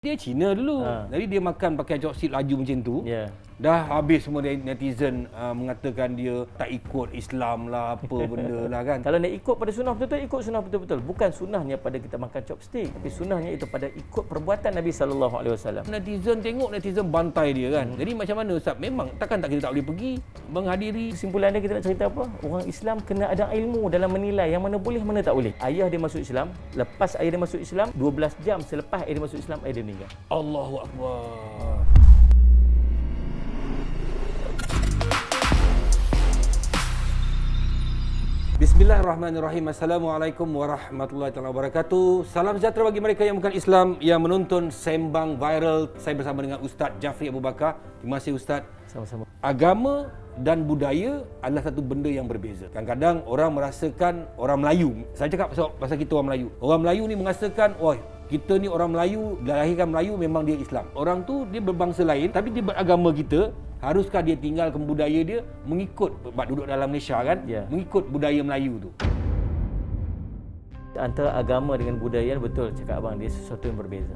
Dia Cina dulu. Jadi dia makan pakai chopstick laju macam tu. Dah habis semua netizen mengatakan dia tak ikut Islam lah, apa benda lah kan. Kalau nak ikut pada sunnah betul-betul, ikut sunnah betul-betul. Bukan sunnahnya pada kita makan chopstick, tapi sunnahnya itu pada ikut perbuatan Nabi SAW. Netizen tengok, netizen bantai dia kan. Jadi macam mana Ustaz? Memang takkan kita tak boleh pergi menghadiri. Kesimpulan dia, kita nak cerita apa? Orang Islam kena ada ilmu dalam menilai yang mana boleh, mana tak boleh. Ayah dia masuk Islam, lepas ayah dia masuk Islam, 12 jam selepas ayah dia masuk Islam, ayah dia meninggal. Allahu Akbar. Bismillahirrahmanirrahim. Assalamualaikum warahmatullahi wabarakatuh. Salam sejahtera bagi mereka yang bukan Islam yang menonton Sembang Viral. Saya bersama dengan Ustaz Jafri Abu Bakar. Terima kasih Ustaz. Sama-sama. Agama dan budaya adalah satu benda yang berbeza. Kadang-kadang orang merasakan orang Melayu. Saya cakap pasal kita orang Melayu. Orang Melayu ni merasakan, oh, kita ni orang Melayu, dilahirkan Melayu, memang dia Islam. Orang tu dia berbangsa lain tapi dia beragama kita. Haruskah dia tinggalkan budaya dia mengikut, sebab duduk dalam Malaysia kan, mengikut budaya Melayu tu? Antara agama dengan budaya, betul cakap abang, dia sesuatu yang berbeza.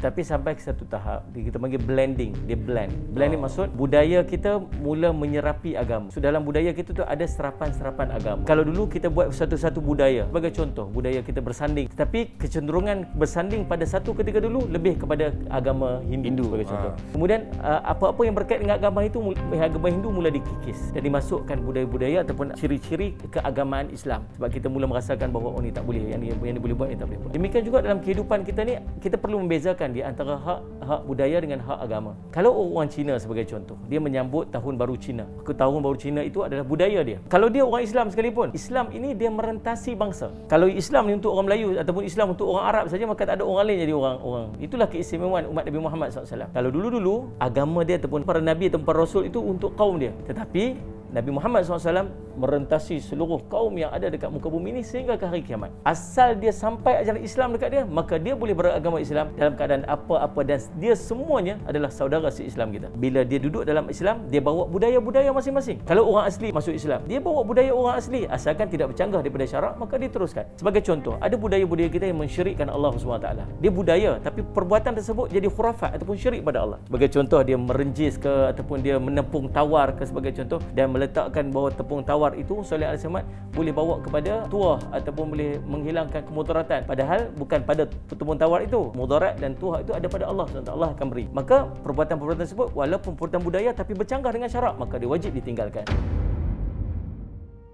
Tapi sampai ke satu tahap, kita panggil blending. Dia blend. Blend ni maksud budaya kita mula menyerapi agama. So dalam budaya kita tu ada serapan-serapan agama. Kalau dulu kita buat satu-satu budaya, sebagai contoh, budaya kita bersanding. Tetapi kecenderungan bersanding pada satu ketika dulu lebih kepada agama Hindu sebagai contoh. Kemudian apa-apa yang berkait dengan agama itu, agama Hindu mula dikikis dan dimasukkan budaya-budaya ataupun ciri-ciri keagamaan Islam. Sebab kita mula merasakan bahawa oh ni tak boleh, yang ni boleh buat, yang tak boleh buat. Demikian juga dalam kehidupan kita ni, kita perlu membezakan di antara hak budaya dengan hak agama. Kalau orang Cina sebagai contoh, dia menyambut tahun baru Cina. Tahun baru Cina itu adalah budaya dia. Kalau dia orang Islam sekalipun, Islam ini dia merentasi bangsa. Kalau Islam ni untuk orang Melayu ataupun Islam untuk orang Arab saja, maka tak ada orang lain jadi orang. Itulah keistimewaan umat Nabi Muhammad SAW. Kalau dulu-dulu agama dia ataupun para nabi ataupun para rasul itu untuk kaum dia. Tetapi Nabi Muhammad SAW merentasi seluruh kaum yang ada dekat muka bumi ini sehingga ke hari kiamat. Asal dia sampai ajaran Islam dekat dia, maka dia boleh beragama Islam dalam keadaan apa-apa dan dia semuanya adalah saudara se-Islam kita. Bila dia duduk dalam Islam, dia bawa budaya-budaya masing-masing. Kalau orang asli masuk Islam, dia bawa budaya orang asli. Asalkan tidak bercanggah daripada syarak, maka dia teruskan. Sebagai contoh, ada budaya-budaya kita yang mensyirikkan Allah SWT. Dia budaya, tapi perbuatan tersebut jadi khurafat ataupun syirik pada Allah. Sebagai contoh, dia merenjis ke ataupun dia menepung tawar ke sebagai contoh, dan meletakkan bahawa tepung tawar itu Salih Alaihi Wasallam boleh bawa kepada tuah ataupun boleh menghilangkan kemudaratan, padahal bukan pada tepung tawar itu. Mudarat dan tuah itu ada pada Allah, Allah akan beri. Maka perbuatan-perbuatan tersebut walaupun perbuatan budaya tapi bercanggah dengan syarak, maka dia wajib ditinggalkan.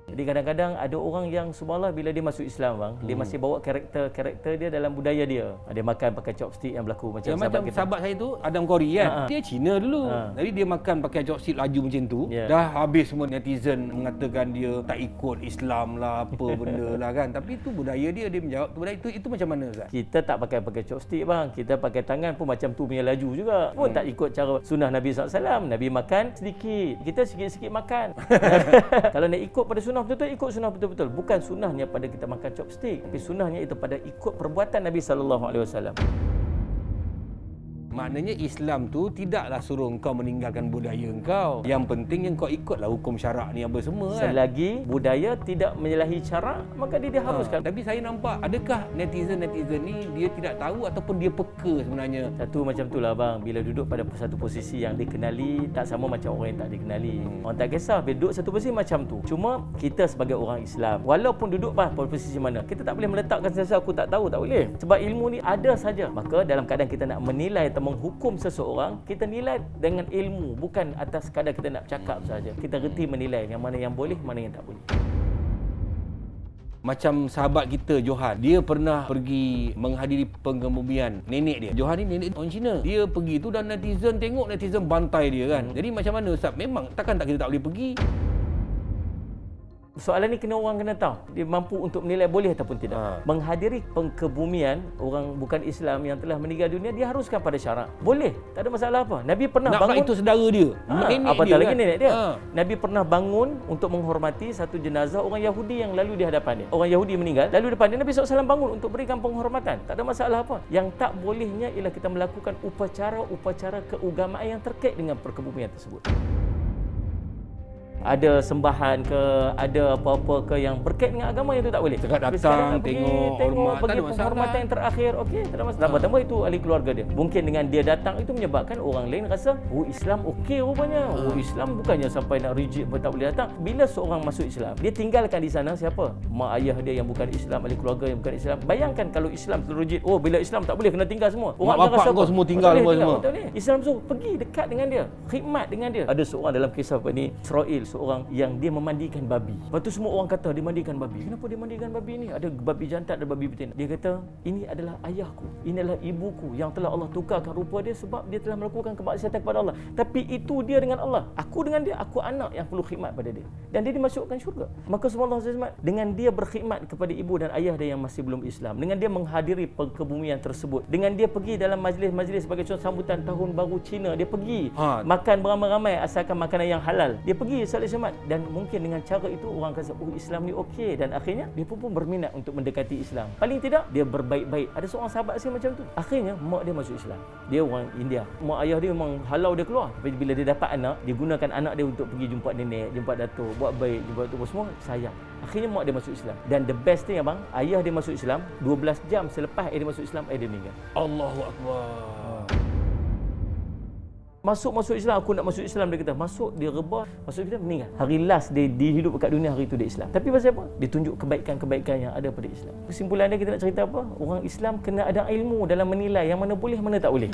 Jadi kadang-kadang ada orang yang subhanallah bila dia masuk Islam bang, dia masih bawa karakter dia dalam budaya dia. Dia makan pakai chopstick yang berlaku macam sahabat saya tu Adam Kori kan. Dia Cina dulu. Jadi dia makan pakai chopstick laju macam tu. Dah habis semua netizen mengatakan dia tak ikut Islam lah, apa benda lah kan. Tapi itu budaya dia menjawab budaya itu macam mana Ustaz? Kita tak pakai chopstick bang. Kita pakai tangan pun macam tu punya laju juga. Pun tak ikut cara sunnah Nabi SAW. Nabi makan sedikit, kita sikit-sikit makan. Kalau nak ikut pada sunnah betul-betul, ikut sunnah betul-betul. Bukan sunnahnya pada kita makan chopstick, tapi sunnahnya itu pada ikut perbuatan Nabi SAW. Maknanya Islam tu tidaklah suruh engkau meninggalkan budaya engkau. Yang penting yang kau ikutlah hukum syarak ni apa semua kan. Selagi budaya tidak menyalahi syarak, maka dia diharuskan. Tapi saya nampak, adakah netizen ni dia tidak tahu ataupun dia peka sebenarnya? Satu macam itulah bang, bila duduk pada satu posisi yang dikenali tak sama macam orang yang tak dikenali. Orang tak kisah bila duduk satu posisi macam tu. Cuma kita sebagai orang Islam, walaupun duduk pada posisi mana, kita tak boleh meletakkan sesuatu aku tak tahu, tak boleh. Sebab ilmu ni ada saja. Maka dalam keadaan kita nak menilai atau menghukum seseorang, kita nilai dengan ilmu, bukan atas kadar kita nak cakap saja. Kita reti menilai yang mana yang boleh, mana yang tak boleh. Macam sahabat kita Johan, dia pernah pergi menghadiri pengebumian nenek dia. Johan ni nenek orang Cina. Dia pergi tu dan netizen tengok, netizen bantai dia kan. Jadi macam mana Ustaz? Memang takkan kita tak boleh pergi? Soalan ni orang kena tahu dia mampu untuk menilai boleh ataupun tidak. Menghadiri pengkebumian orang bukan Islam yang telah meninggal dunia, dia haruskan pada syarak. Boleh, tak ada masalah apa. Nabi pernah bangun, itu saudara dia, nenek apatah dia lagi kan? Nenek dia. Nabi pernah bangun untuk menghormati satu jenazah orang Yahudi yang lalu di hadapan dia. Orang Yahudi meninggal, lalu depan dia Nabi SAW bangun untuk berikan penghormatan. Tak ada masalah apa. Yang tak bolehnya ialah kita melakukan upacara-upacara keagamaan yang terkait dengan perkebumian tersebut. ada sembahan ke, ada apa-apa ke yang berkait dengan agama, yang itu tak boleh. Cakap Tapi datang, sekarang nak tengok, hormat, tak pergi ada masalah. penghormatan yang terakhir, okey, tak ada masalah. Tambah-tambah itu ahli keluarga dia. Mungkin dengan dia datang itu menyebabkan orang lain rasa, oh Islam okey rupanya. Oh Islam bukannya sampai nak rigid pun tak boleh datang. Bila seorang masuk Islam, dia tinggalkan di sana siapa? Mak ayah dia yang bukan Islam, ahli keluarga yang bukan Islam. Bayangkan kalau Islam terrigid, oh bila Islam tak boleh, kena tinggal semua. Mak bapak kau semua tinggal semua. Tak boleh. Islam suruh pergi dekat dengan dia, khidmat dengan dia. Ada seorang dalam kisah Bani Israel, seorang yang dia memandikan babi. Lepas tu semua orang kata dia mandikan babi. Kenapa dia mandikan babi ni? Ada babi jantan, ada babi betina. Dia kata, ini adalah ayahku, ini adalah ibuku yang telah Allah tukarkan rupa dia sebab dia telah melakukan kemaksiatan kepada Allah. Tapi itu dia dengan Allah. Aku dengan dia, aku anak yang perlu khidmat pada dia. Dan dia dimasukkan syurga. Maka semua Allah SWT, dengan dia berkhidmat kepada ibu dan ayah dia yang masih belum Islam, dengan dia menghadiri kebumian tersebut, dengan dia pergi dalam majlis-majlis sebagai contoh sambutan tahun baru Cina, dia pergi makan beramai-ramai asalkan makanan yang halal. Dia pergi salat Jumaat, dan mungkin dengan cara itu orang kata, oh Islam ni okey, dan akhirnya dia pun berminat untuk mendekati Islam. Paling tidak dia berbaik-baik. Ada seorang sahabat saya macam tu. Akhirnya mak dia masuk Islam. Dia orang India. Mak ayah dia memang halau dia keluar. Tapi bila dia dapat anak, dia gunakan anak dia untuk pergi jumpa nenek, jumpa datuk, buat baik, jumpa datuk semua, sayang. Akhirnya mak dia masuk Islam. Dan the best thing abang, ayah dia masuk Islam, 12 jam selepas dia masuk Islam, dia meninggal. Allahu Akbar. Masuk Islam, aku nak masuk Islam, dia kata. Masuk, dia rebah, masuk Islam, meninggal. Hari last dia hidup kat dunia, hari itu dia Islam. Tapi pasal apa? Dia tunjuk kebaikan-kebaikan yang ada pada Islam. Kesimpulannya kita nak cerita apa? Orang Islam kena ada ilmu dalam menilai yang mana boleh, mana tak boleh.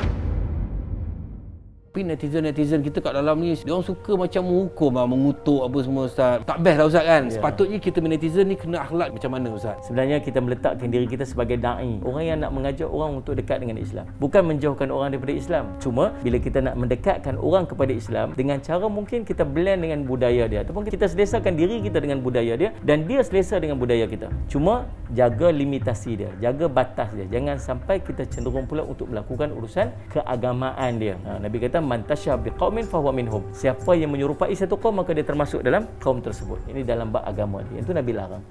Tapi netizen kita kat dalam ni, dia orang suka macam menghukum, mengutuk apa semua Ustaz. Tak best lah Ustaz kan? Ya. Sepatutnya kita netizen ni kena akhlak macam mana Ustaz? Sebenarnya kita meletakkan diri kita sebagai da'i, orang yang nak mengajak orang untuk dekat dengan Islam, bukan menjauhkan orang daripada Islam. Cuma bila kita nak mendekatkan orang kepada Islam dengan cara mungkin kita blend dengan budaya dia, ataupun kita selesakan diri kita dengan budaya dia dan dia selesa dengan budaya kita. Cuma jaga limitasi dia, jaga batas dia. Jangan sampai kita cenderung pula untuk melakukan urusan keagamaan dia. Nabi kata man tashabbi qaumin fahuwa minhum. Siapa yang menyerupai satu kaum, maka dia termasuk dalam kaum tersebut. Ini dalam bab agama dia. Itu Nabi larang.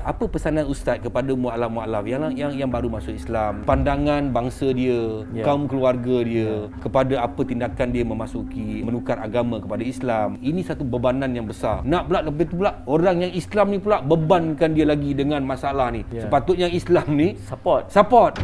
Apa pesanan Ustaz kepada mu'alaf-mu'alaf yang baru masuk Islam, pandangan bangsa dia, kaum keluarga dia, kepada apa tindakan dia menukar agama kepada Islam? Ini satu bebanan yang besar. Nak pula lebih tu pula orang yang Islam ni pula bebankan dia lagi dengan masalah ni. Sepatutnya Islam ni support.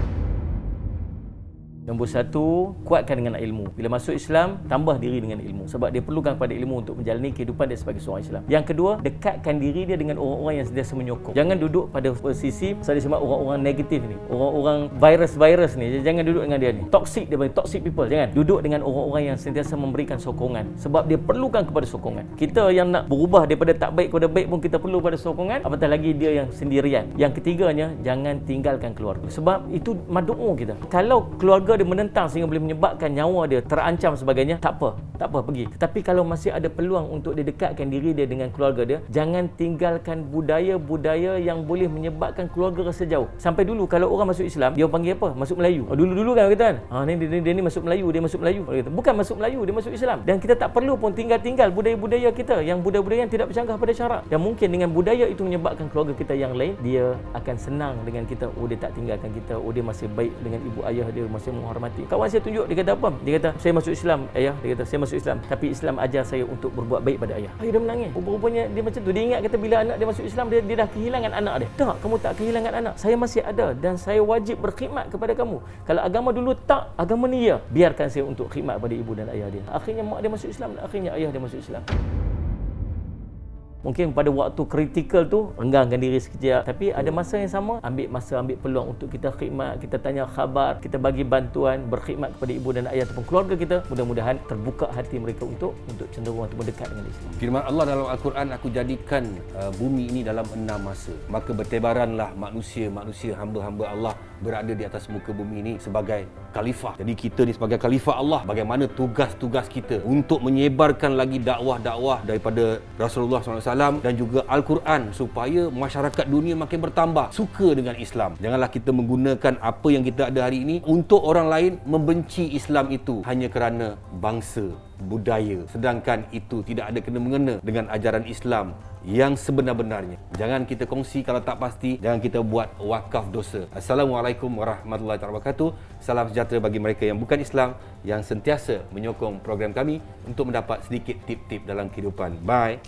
Nombor satu, kuatkan dengan ilmu. Bila masuk Islam, tambah diri dengan ilmu. Sebab dia perlukan pada ilmu untuk menjalani kehidupan dia sebagai seorang Islam. Yang kedua, dekatkan diri dia dengan orang-orang yang sentiasa menyokong. Jangan duduk pada posisi, saya sebab orang-orang negatif ni, orang-orang virus ni. Jangan duduk dengan dia ni. Toxic, dia panggil toxic people. Jangan. Duduk dengan orang-orang yang sentiasa memberikan sokongan. Sebab dia perlukan kepada sokongan. Kita yang nak berubah daripada tak baik kepada baik pun kita perlu pada sokongan. Apatah lagi dia yang sendirian. Yang ketiganya, jangan tinggalkan keluarga. Sebab itu madu'u kita. Kalau keluarga dia menentang sehingga boleh menyebabkan nyawa dia terancam sebagainya, tak apa pergi. Tetapi kalau masih ada peluang untuk dia dekatkan diri dia dengan keluarga dia, jangan tinggalkan budaya-budaya yang boleh menyebabkan keluarga rasa jauh. Sampai dulu kalau orang masuk Islam, dia panggil apa? Masuk Melayu. Dulu-dulu kan kata kan, dia ni masuk Melayu, dia masuk Melayu. Bukan masuk Melayu, dia masuk Islam. Dan kita tak perlu pun tinggal budaya-budaya kita, yang budaya-budaya yang tidak bercanggah pada syarak. Dan mungkin dengan budaya itu menyebabkan keluarga kita yang lain, dia akan senang dengan kita. Oh, dia tak tinggalkan kita. Oh, dia masih baik dengan ibu ayah dia, masih menghormati. Kawan saya tunjuk, dia kata apa? Dia kata, saya masuk Islam, ayah. Dia kata, saya masuk Islam, tapi Islam ajar saya untuk berbuat baik pada ayah. Ayah dah menangis. Rupanya dia macam tu. Dia ingat kata bila anak dia masuk Islam, dia dah kehilangan anak dia. Tak, kamu tak kehilangan anak. Saya masih ada dan saya wajib berkhidmat kepada kamu. Kalau agama dulu tak, agama ni ya. Biarkan saya untuk khidmat pada ibu dan ayah dia. Akhirnya mak dia masuk Islam, akhirnya ayah dia masuk Islam. Mungkin pada waktu kritikal tu renggangkan diri sekejap, tapi ada masa yang sama ambil peluang untuk kita khidmat, kita tanya khabar, kita bagi bantuan, berkhidmat kepada ibu dan ayah ataupun keluarga kita. Mudah-mudahan terbuka hati mereka untuk cenderung atau berdekat dengan Islam. Firman Allah dalam Al-Quran, aku jadikan bumi ini dalam 6 masa, maka bertebaranlah manusia hamba-hamba Allah berada di atas muka bumi ini sebagai khalifah. Jadi kita ni sebagai khalifah Allah, bagaimana tugas-tugas kita untuk menyebarkan lagi dakwah-dakwah daripada Rasulullah SAW dan juga Al-Quran supaya masyarakat dunia makin bertambah suka dengan Islam. Janganlah kita menggunakan apa yang kita ada hari ini untuk orang lain membenci Islam itu hanya kerana bangsa, budaya, sedangkan itu tidak ada kena-mengena dengan ajaran Islam yang sebenar-benarnya. Jangan kita kongsi kalau tak pasti, jangan kita buat wakaf dosa. Assalamualaikum warahmatullahi wabarakatuh. Salam sejahtera bagi mereka yang bukan Islam, yang sentiasa menyokong program kami untuk mendapat sedikit tip-tip dalam kehidupan. Bye.